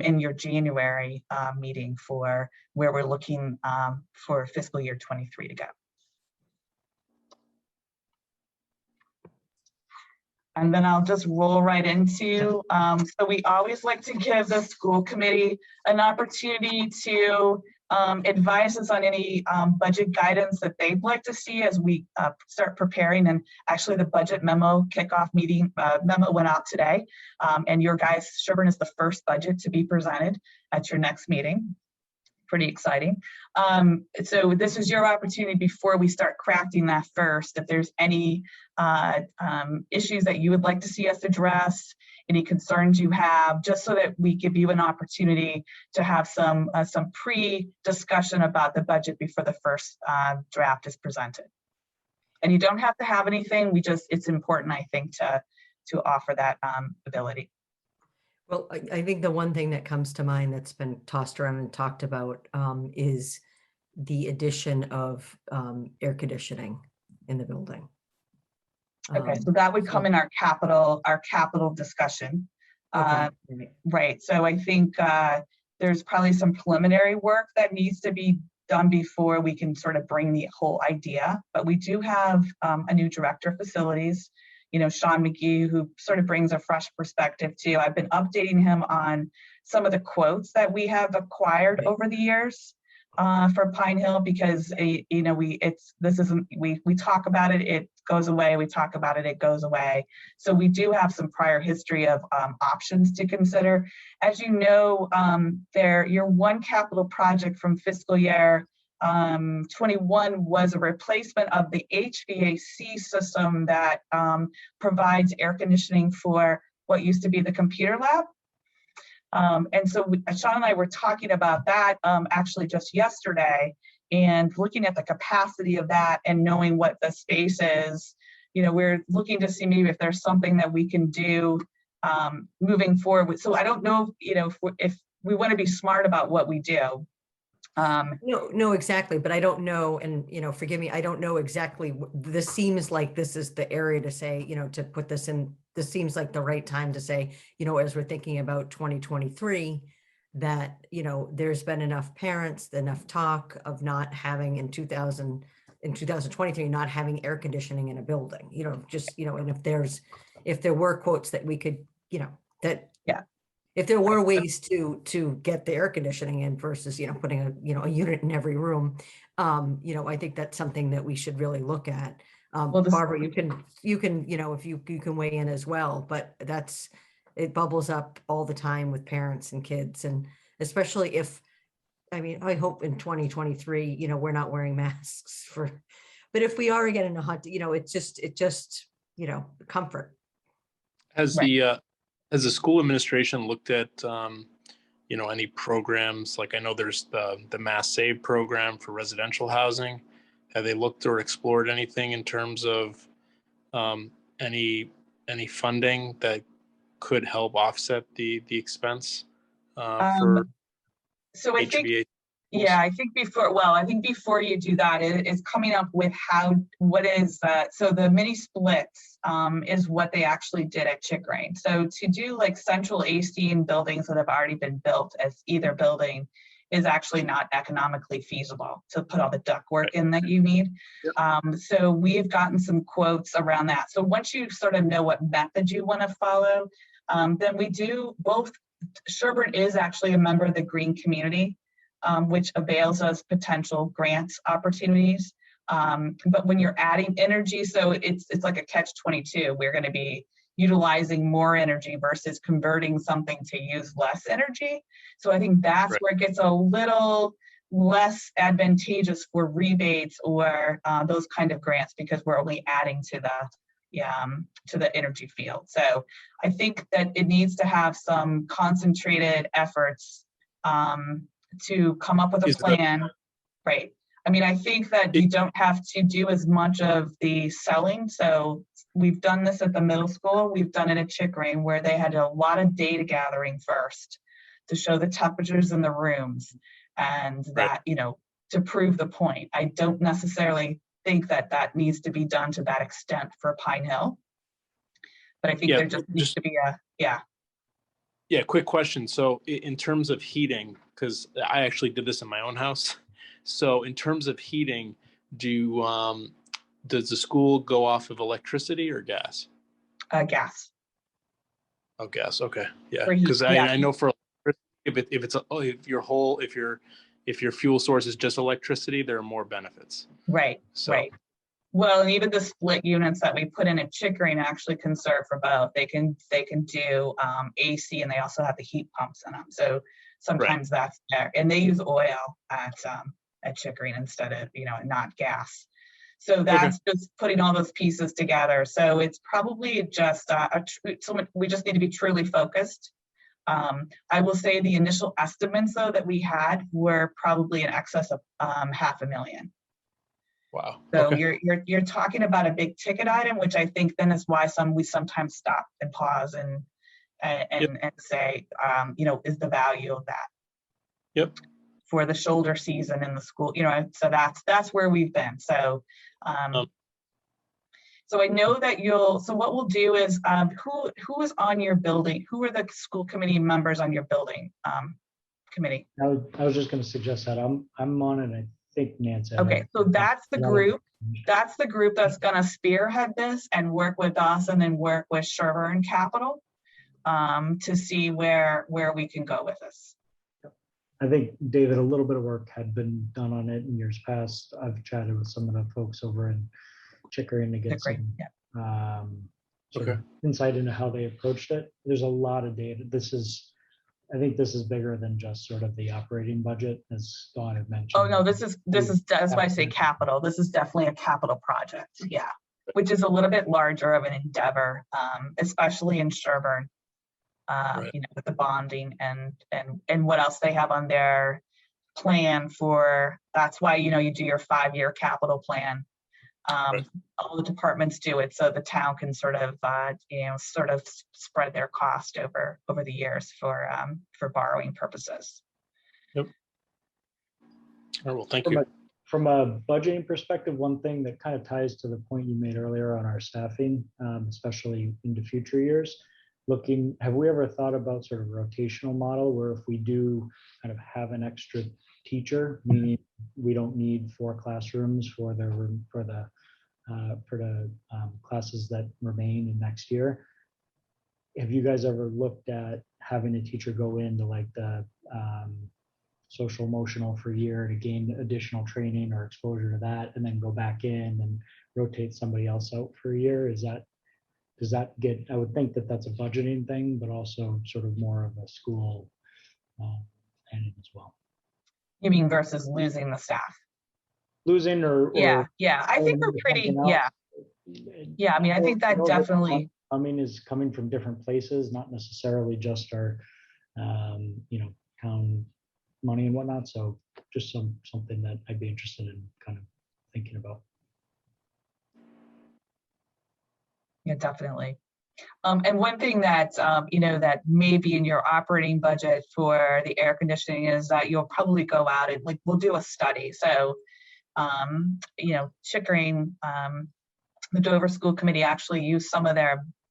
in your January meeting for where we're looking for fiscal year 23 to go. And then I'll just roll right into, so we always like to give the school committee an opportunity to advise us on any budget guidance that they'd like to see as we start preparing. And actually the budget memo kickoff meeting memo went out today. And your guys, Sherborn is the first budget to be presented at your next meeting. Pretty exciting. So this is your opportunity before we start crafting that first. If there's any issues that you would like to see us address, any concerns you have, just so that we give you an opportunity to have some pre-discussion about the budget before the first draft is presented. And you don't have to have anything. It's important, I think, to offer that ability. Well, I think the one thing that comes to mind that's been tossed around and talked about is the addition of air conditioning in the building. Okay, so that would come in our capital discussion. Okay. Right, so I think there's probably some preliminary work that needs to be done before we can sort of bring the whole idea. But we do have a new director of facilities, Sean McGee, who sort of brings a fresh perspective too. I've been updating him on some of the quotes that we have acquired over the years for Pine Hill, because we talk about it, it goes away. We talk about it, it goes away. So we do have some prior history of options to consider. As you know, your one capital project from fiscal year 21 was a replacement of the HVAC system that provides air conditioning for what used to be the computer lab. And so Sean and I were talking about that actually just yesterday, and looking at the capacity of that and knowing what the space is. We're looking to see maybe if there's something that we can do moving forward. So I don't know, if we want to be smart about what we do. No, exactly. But I don't know, and forgive me, I don't know exactly. This seems like this is the area to say, to put this in. This seems like the right time to say, as we're thinking about 2023, that there's been enough parents, enough talk of not having in 2023 not having air conditioning in a building. And if there were quotes that we could, if there were ways to get the air conditioning in versus, putting a unit in every room, I think that's something that we should really look at. Barbara, you can, if you can weigh in as well, but it bubbles up all the time with parents and kids. And especially I hope in 2023, we're not wearing masks but if we are again in a hot, it just, comfort. Has the school administration looked at, any programs? Like I know there's the Mass Save program for residential housing. Have they looked or explored anything in terms of any funding that could help offset the expense for so I think HVAC? I think before you do that, it's coming up with what is so the mini splits is what they actually did at Chickering. So to do like central AC in buildings that have already been built as either building is actually not economically feasible to put all the ductwork in that you need. So we've gotten some quotes around that. So once you sort of know what method you want to follow, then we do both. Sherborn is actually a member of the Green Community, which avails us potential grant opportunities. But when you're adding energy, so it's like a catch-22. We're going to be utilizing more energy versus converting something to use less energy. So I think that's where it gets a little less advantageous for rebates or those kind of grants, because we're only adding to the energy field. So I think that it needs to have some concentrated efforts to come up with a plan. Right. I mean, I think that you don't have to do as much of the selling. So we've done this at the middle school. We've done it at Chickering, where they had a lot of data gathering first to show the temperatures in the rooms and that, you know, to prove the point. I don't necessarily think that that needs to be done to that extent for Pine Hill. But I think there just needs to be a, Yeah, quick question. So in terms of heating, because I actually did this in my own house. So in terms of heating, does the school go off of electricity or gas? gas. Oh, gas. Okay. Yeah. For heat, Because yeah. I know for if your fuel source is just electricity, there are more benefits. Right. So, right. Well, and even the split units that we put in at Chickering actually can serve for both. They can do AC, and they also have the heat pumps in them. So sometimes that's there, and they use oil at Chickering instead of, you know, not gas. So that's just putting all those pieces together. So it's probably just we just need to be truly focused. I will say the initial estimates though that we had were probably in excess of $500,000. wow. So you're talking about a big ticket item, which I think then is why we sometimes stop and pause and say, you know, is the value of that? Yep. For the shoulder season in the school, you know, so that's where we've been. So, so I know that so what we'll do is, who is on your building? Who are the school committee members on your building committee? I was just going to suggest that I'm on it. I think Nancy. Okay, so that's the group. That's the group that's going to spearhead this and work with us, and then work with Sherborn Capital to see where we can go with this. I think, David, a little bit of work had been done on it in years past. I've chatted with some of the folks over in Chickering to get some sort of insight into how they approached it. There's a lot of data. I think this is bigger than just sort of the operating budget, as Dawn had mentioned. Oh no, this is that's why I say capital. This is definitely a capital project, yeah, which is a little bit larger of an endeavor, especially in Sherborn. You know, with the bonding and what else they have on their plan for. That's why, you know, you do your 5-year capital plan. All the departments do it, so the town can sort of you know, sort of spread their cost over the years for borrowing purposes. Yep. All right, well, thank you. From a budgeting perspective, one thing that kind of ties to the point you made earlier on our staffing, especially into future years, have we ever thought about sort of rotational model where if we do kind of have an extra teacher, meaning we don't need 4 classrooms for the classes that remain in next year? Have you guys ever looked at having a teacher go into like the social emotional for a year to gain additional training or exposure to that, and then go back in and rotate somebody else out for a year? Does that get, I would think that that's a budgeting thing, but also sort of more of a school ending as well. You mean versus losing the staff? Losing or yeah. I think we're pretty, yeah. I mean, I think that definitely. Is coming from different places, not necessarily just our, you know, town money and whatnot. So just something that I'd be interested in kind of thinking about. Yeah, definitely. And one thing that, you know, that may be in your operating budget for the air conditioning is that you'll probably go out and we'll do a study. So, you know, Chickering, the Dover School Committee actually used some of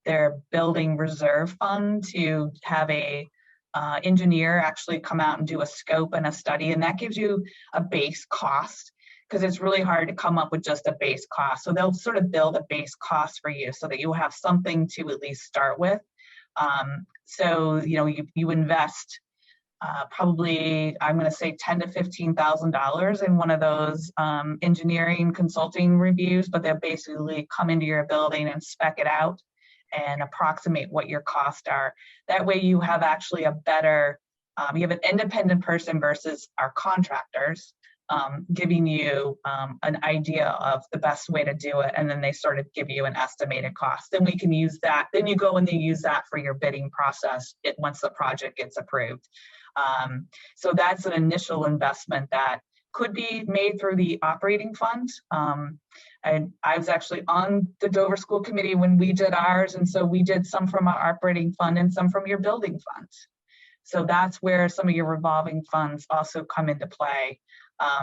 their building reserve fund to have a engineer actually come out and do a scope and a study. And that gives you a base cost, because it's really hard to come up with just a base cost. So they'll sort of build a base cost for you so that you have something to at least start with. So, you know, you invest probably, I'm going to say $10,000 to $15,000 in one of those engineering consulting reviews, but they'll basically come into your building and spec it out and approximate what your costs are. That way you have actually a better, you have an independent person versus our contractors, giving you an idea of the best way to do it, and then they sort of give you an estimated cost. Then we can use that. Then you go and you use that for your bidding process once the project gets approved. So that's an initial investment that could be made through the operating fund. And I was actually on the Dover School Committee when we did ours, and so we did some from our operating fund and some from your building fund. So that's where some of your revolving funds also come into play,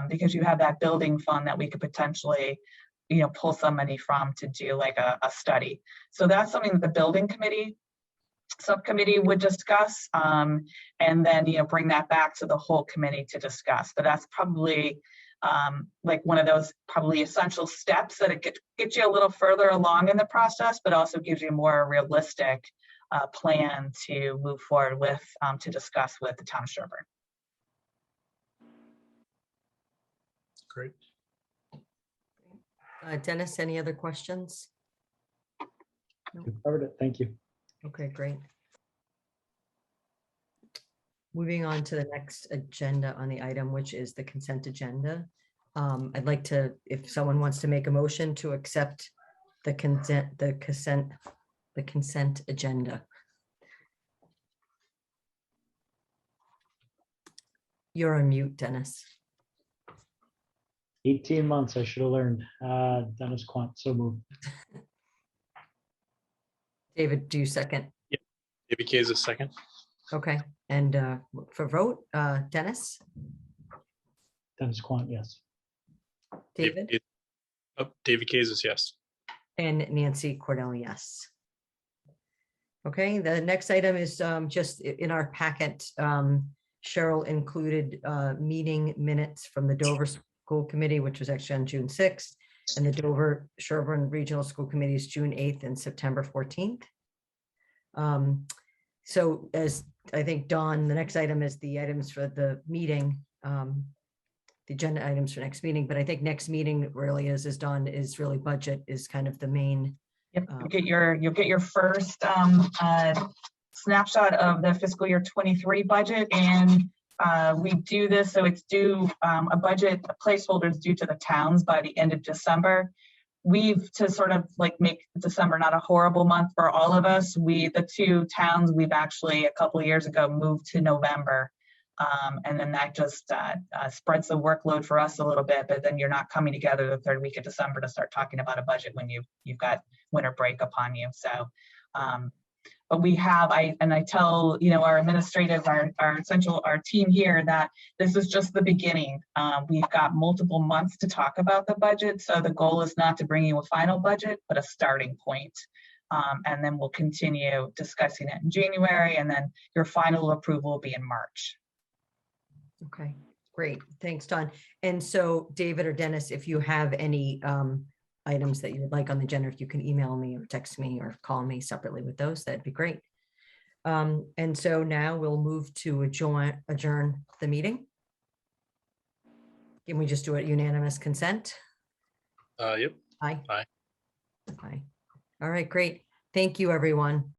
because you have that building fund that we could potentially, you know, pull some money from to do like a study. So that's something that the building committee subcommittee would discuss, and then, you know, bring that back to the whole committee to discuss. But that's probably like one of those probably essential steps that it gets you a little further along in the process, but also gives you a more realistic plan to move forward with, to discuss with the town of Sherborn. Great. Dennis, any other questions? You covered it. Thank you. Okay, great. Moving on to the next agenda on the item, which is the consent agenda. I'd like to, if someone wants to make a motion to accept the consent agenda. You're on mute, Dennis. 18 months, I should have learned. Dennis Quant, so moved. David, do you second? David Kay is a second. Okay, and for vote, Dennis? Dennis Quant, yes. David? David Kay is yes. And Nancy Cordell, yes. Okay, the next item is just in our packet. Cheryl included meeting minutes from the Dover School Committee, which was actually on June 6th, and the Dover Sherborn Regional School Committee is June 8th and September 14th. So as I think, Dawn, the next item is the items for the meeting, the agenda items for next meeting, but I think next meeting really is, as Dawn is really budget is kind of the main. Yep, you'll get your first snapshot of the fiscal year 23 budget, and we do this so it's due, a budget placeholder is due to the towns by the end of December. We've, to sort of like make December not a horrible month for all of us, the two towns we've actually a couple of years ago moved to November, and then that just spreads the workload for us a little bit, but then you're not coming together the third week of December to start talking about a budget when you've got winter break upon you. So but we have, I tell, you know, our administrative, our team here that this is just the beginning. We've got multiple months to talk about the budget. So the goal is not to bring you a final budget, but a starting point. And then we'll continue discussing it in January, and then your final approval will be in March. Okay, great. Thanks, Dawn. And so David or Dennis, if you have any items that you would like on the agenda, if you can email me or text me or call me separately with those, that'd be great. And so now we'll move to adjourn the meeting. Can we just do it unanimous consent? Yep. Aye. Aye. Aye. All right, great. Thank you, everyone.